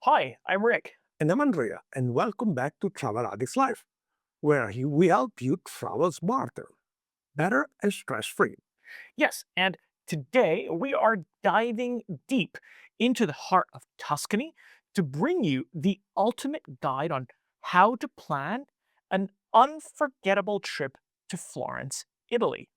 Hi, I'm Rick. And I'm Andrea, and welcome back to Travel Addicts Life, where we help you travel smarter, better, and stress free. Yes, and today we are diving deep into the heart of Tuscany to bring you the ultimate guide on how to plan an unforgettable trip to Florence, Italy.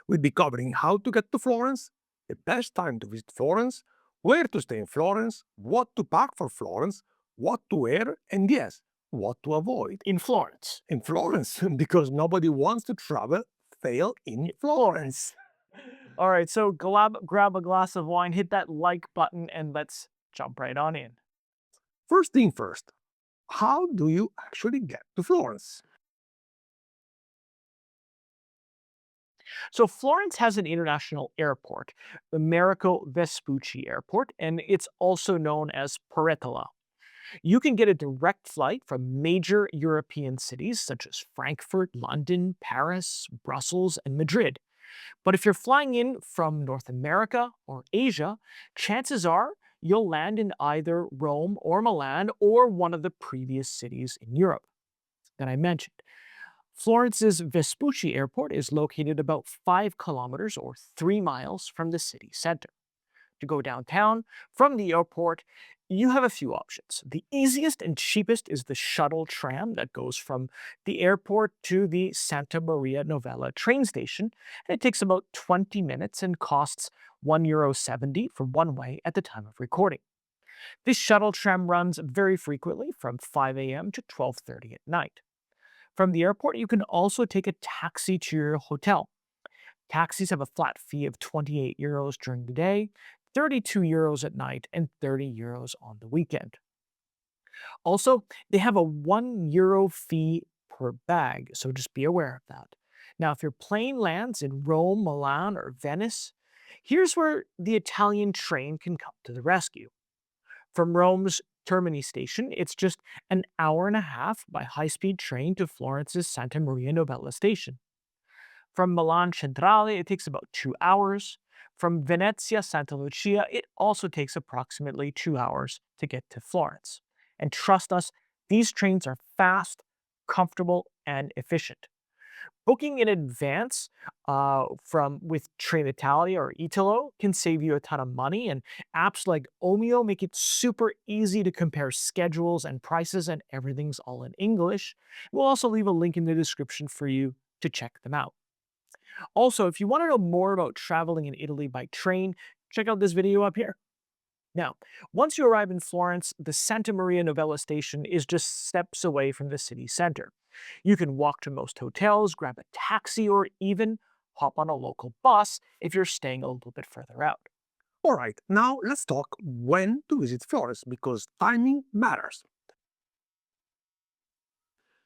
We'll be covering how to get to Florence, the best time to visit Florence, where to stay in Florence, what to pack for Florence, what to wear, and yes, what to avoid In Florence. in Florence, because nobody wants to travel fail in Florence. Florence. All right, so grab a glass of wine, hit that like button, and let's jump right on in. First thing first, how do you actually get to Florence? So Florence has an international airport, the Amerigo Vespucci Airport, and it's also known as Peretola. You can get a direct flight from major European cities such as Frankfurt, London, Paris, Brussels, and Madrid. But if you're flying in from North America or Asia, chances are you'll land in either Rome or Milan or one of the previous cities in Europe that I mentioned. Florence's Vespucci Airport is located about 5 kilometers or 3 miles from the city center. To go downtown from the airport, you have a few options. The easiest and cheapest is the shuttle tram that goes from the airport to the Santa Maria Novella train station, and it takes about 20 minutes and costs €1.70 for one way at the time of recording. This shuttle tram runs very frequently from 5 a.m. to 12:30 at night. From the airport, you can also take a taxi to your hotel. Taxis have a flat fee of €28 during the day, €32 at night, and €30 on the weekend. Also, they have a €1 fee per bag, so just be aware of that. Now, if your plane lands in Rome, Milan, or Venice, here's where the Italian train can come to the rescue. From Rome's Termini station, it's just an hour and a half by high speed train to Florence's Santa Maria Novella station. From Milan Centrale, it takes about 2 hours. From Venezia Santa Lucia, it also takes approximately 2 hours to get to Florence. And trust us, these trains are fast, comfortable, and efficient. Booking in advance from with Trenitalia or Italo can save you a ton of money, and apps like Omeo make it super easy to compare schedules and prices, and everything's all in English. We'll also leave a link in the description for you to check them out. Also, if you want to know more about traveling in Italy by train, check out this video up here. Now, once you arrive in Florence, the Santa Maria Novella station is just steps away from the city center. You can walk to most hotels, grab a taxi, or even hop on a local bus if you're staying a little bit further out. All right, now let's talk when to visit Florence because timing matters.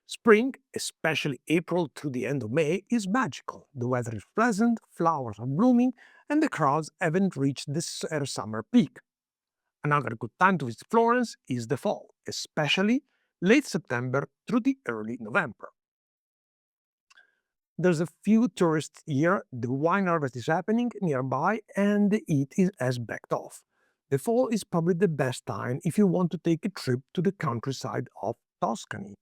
Spring, especially April to the end of May, is magical. The weather is pleasant, flowers are blooming, and the crowds haven't reached their summer peak. Another good time to visit Florence is the fall, especially late September through the early November. There's a few tourists here, the wine harvest is happening nearby, and the heat has backed off. The fall is probably the best time if you want to take a trip to the countryside of Tuscany.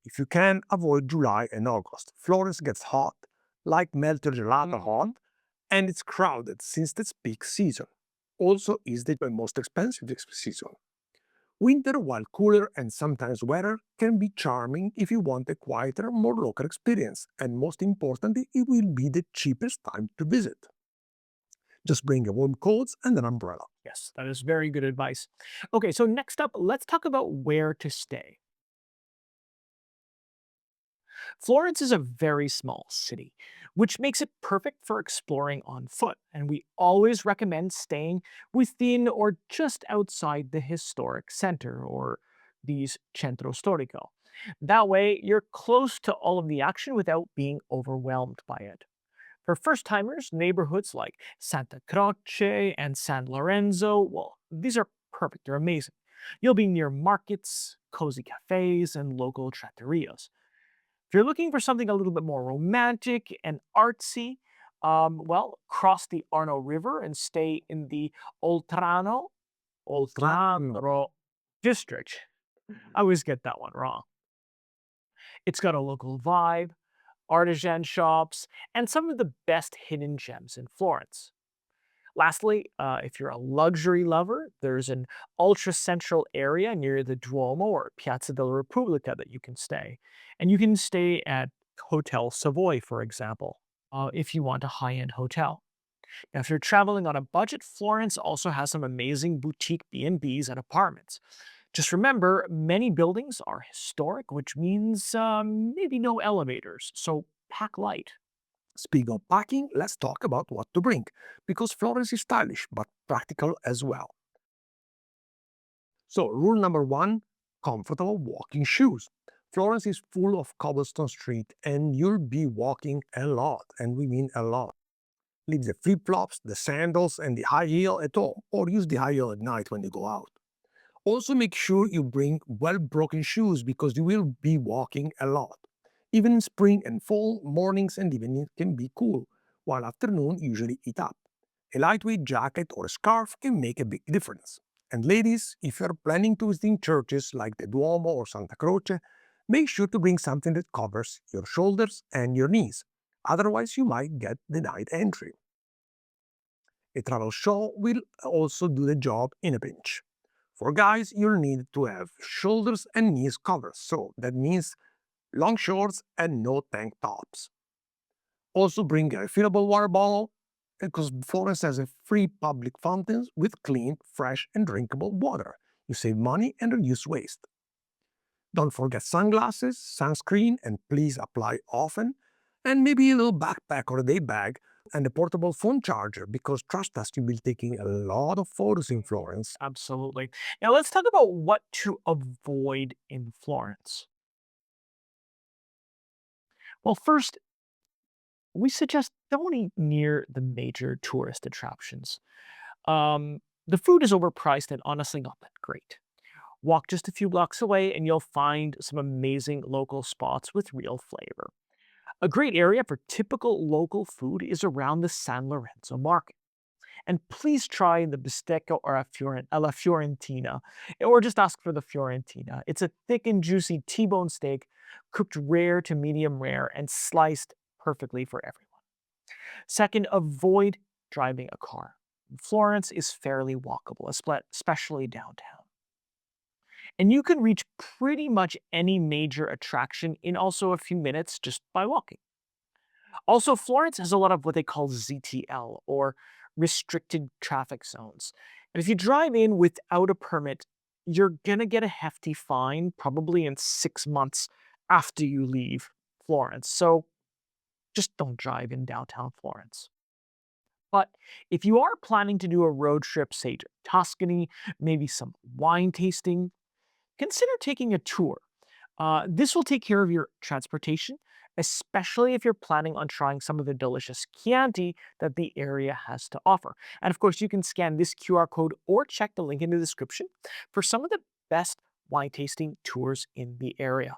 If you can, avoid July and August. Florence gets hot, like melted gelato hot, and it's crowded since it's peak season. Also, is the most expensive season. Winter, while cooler and sometimes wetter, can be charming if you want a quieter, more local experience, and most importantly, it will be the cheapest time to visit. Just bring a warm coat and an umbrella. Yes, that is very good advice. Okay, so next up, let's talk about where to stay. Florence is a very small city, which makes it perfect for exploring on foot, and we always recommend staying within or just outside the historic center or these centro storico. That way, you're close to all of the action without being overwhelmed by it. For first timers, neighborhoods like Santa Croce and San Lorenzo, well, these are perfect. They're amazing. You'll be near markets, cozy cafes, and local trattorias. If you're looking for something a little bit more romantic and artsy, well, cross the Arno River and stay in the Oltrarno, Oltrarno. Oltrarno, District. I always get that one wrong. It's got a local vibe, artisan shops, and some of the best hidden gems in Florence. Lastly, if you're a luxury lover, there's an ultra central area near the Duomo or Piazza della Repubblica that you can stay. And you can stay at Hotel Savoy, for example, if you want a high end hotel. Now, if you're traveling on a budget, Florence also has some amazing boutique B&Bs and apartments. Just remember, many buildings are historic, which means maybe no elevators, so pack light. Speaking of packing, let's talk about what to bring, because Florence is stylish but practical as well. So, rule number one, comfortable walking shoes. Florence is full of cobblestone street and you'll be walking a lot, and we mean a lot. Leave the flip-flops, the sandals, and the high heel at home, or use the high heel at night when you go out. Also, make sure you bring well-broken shoes because you will be walking a lot. Even in spring and fall, mornings and evenings can be cool, while afternoon usually eat up. A lightweight jacket or a scarf can make a big difference. And ladies, if you're planning to visit churches like the Duomo or Santa Croce, make sure to bring something that covers your shoulders and your knees. Otherwise, you might get denied entry. A travel show will also do the job in a pinch. For guys, you'll need to have shoulders and knees covered, so that means long shorts and no tank tops. Also bring a refillable water bottle because Florence has a free public fountains with clean, fresh and drinkable water. You save money and reduce waste. Don't forget sunglasses, sunscreen, and please apply often. And maybe a little backpack or a day bag and a portable phone charger because trust us, you'll be taking a lot of photos in Florence. Absolutely. Now, let's talk about what to avoid in Florence. Well, first, we suggest don't eat near the major tourist attractions. The food is overpriced and honestly not that great. Walk just a few blocks away and you'll find some amazing local spots with real flavor. A great area for typical local food is around the San Lorenzo market. And please try the bistecca or alla Fiorentina, or just ask for the Fiorentina. It's a thick and juicy T-bone steak, cooked rare to medium rare and sliced perfectly for everyone. Second, avoid driving a car. Florence is fairly walkable, especially downtown. And you can reach pretty much any major attraction in also a few minutes just by walking. Also, Florence has a lot of what they call ZTL, or restricted traffic zones. And if you drive in without a permit, you're gonna get a hefty fine, probably in 6 months after you leave Florence. So just don't drive in downtown Florence. But if you are planning to do a road trip, say to Tuscany, maybe some wine tasting, consider taking a tour. This will take care of your transportation, especially if you're planning on trying some of the delicious Chianti that the area has to offer. And of course, you can scan this QR code or check the link in the description for some of the best wine tasting tours in the area.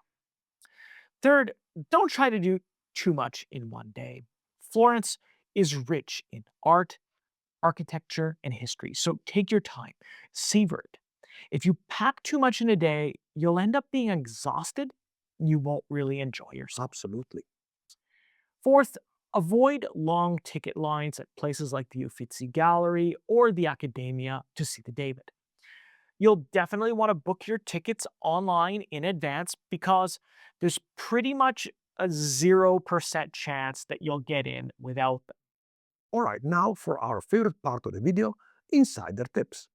Third, don't try to do too much in one day. Florence is rich in art, architecture, and history, so take your time, savor it. If you pack too much in a day, you'll end up being exhausted. You won't really enjoy yourself. Absolutely. Fourth, avoid long ticket lines at places like the Uffizi Gallery or the Accademia to see the David. You'll definitely want to book your tickets online in advance because there's pretty much a 0% chance that you'll get in without them. Alright, now for our favorite part of the video, insider tips.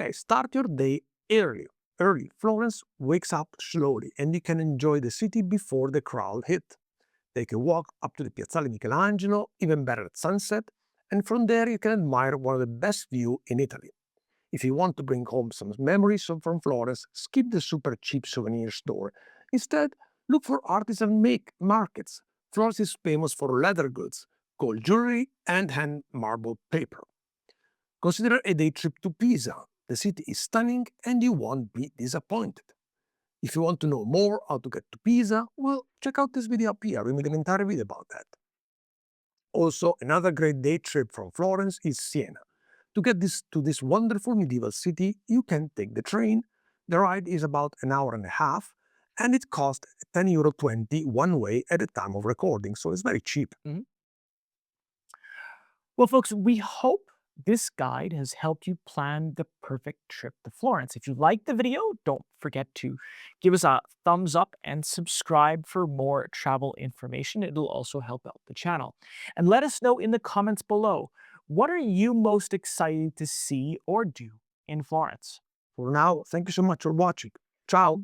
Okay, start your day early. Early. Florence wakes up slowly and you can enjoy the city before the crowd hit. Take a walk up to the Piazzale Michelangelo, even better at sunset, and from there you can admire one of the best views in Italy. If you want to bring home some memories from Florence, skip the super cheap souvenir store. Instead, look for artisan make markets. Florence is famous for leather goods, gold jewelry, and hand marble paper. Consider a day trip to Pisa. The city is stunning and you won't be disappointed. If you want to know more how to get to Pisa, well, check out this video up here. We made an entire video about that. Also, another great day trip from Florence is Siena. To get to this wonderful medieval city, you can take the train. The ride is about an hour and a half, and it costs €10.20 one way at the time of recording, so it's very cheap. Mhm. Well, folks, we hope this guide has helped you plan the perfect trip to Florence. If you liked the video, don't forget to give us a thumbs up and subscribe for more travel information. It'll also help out the channel. And let us know in the comments below, what are you most excited to see or do in Florence? For now, thank you so much for watching. Ciao!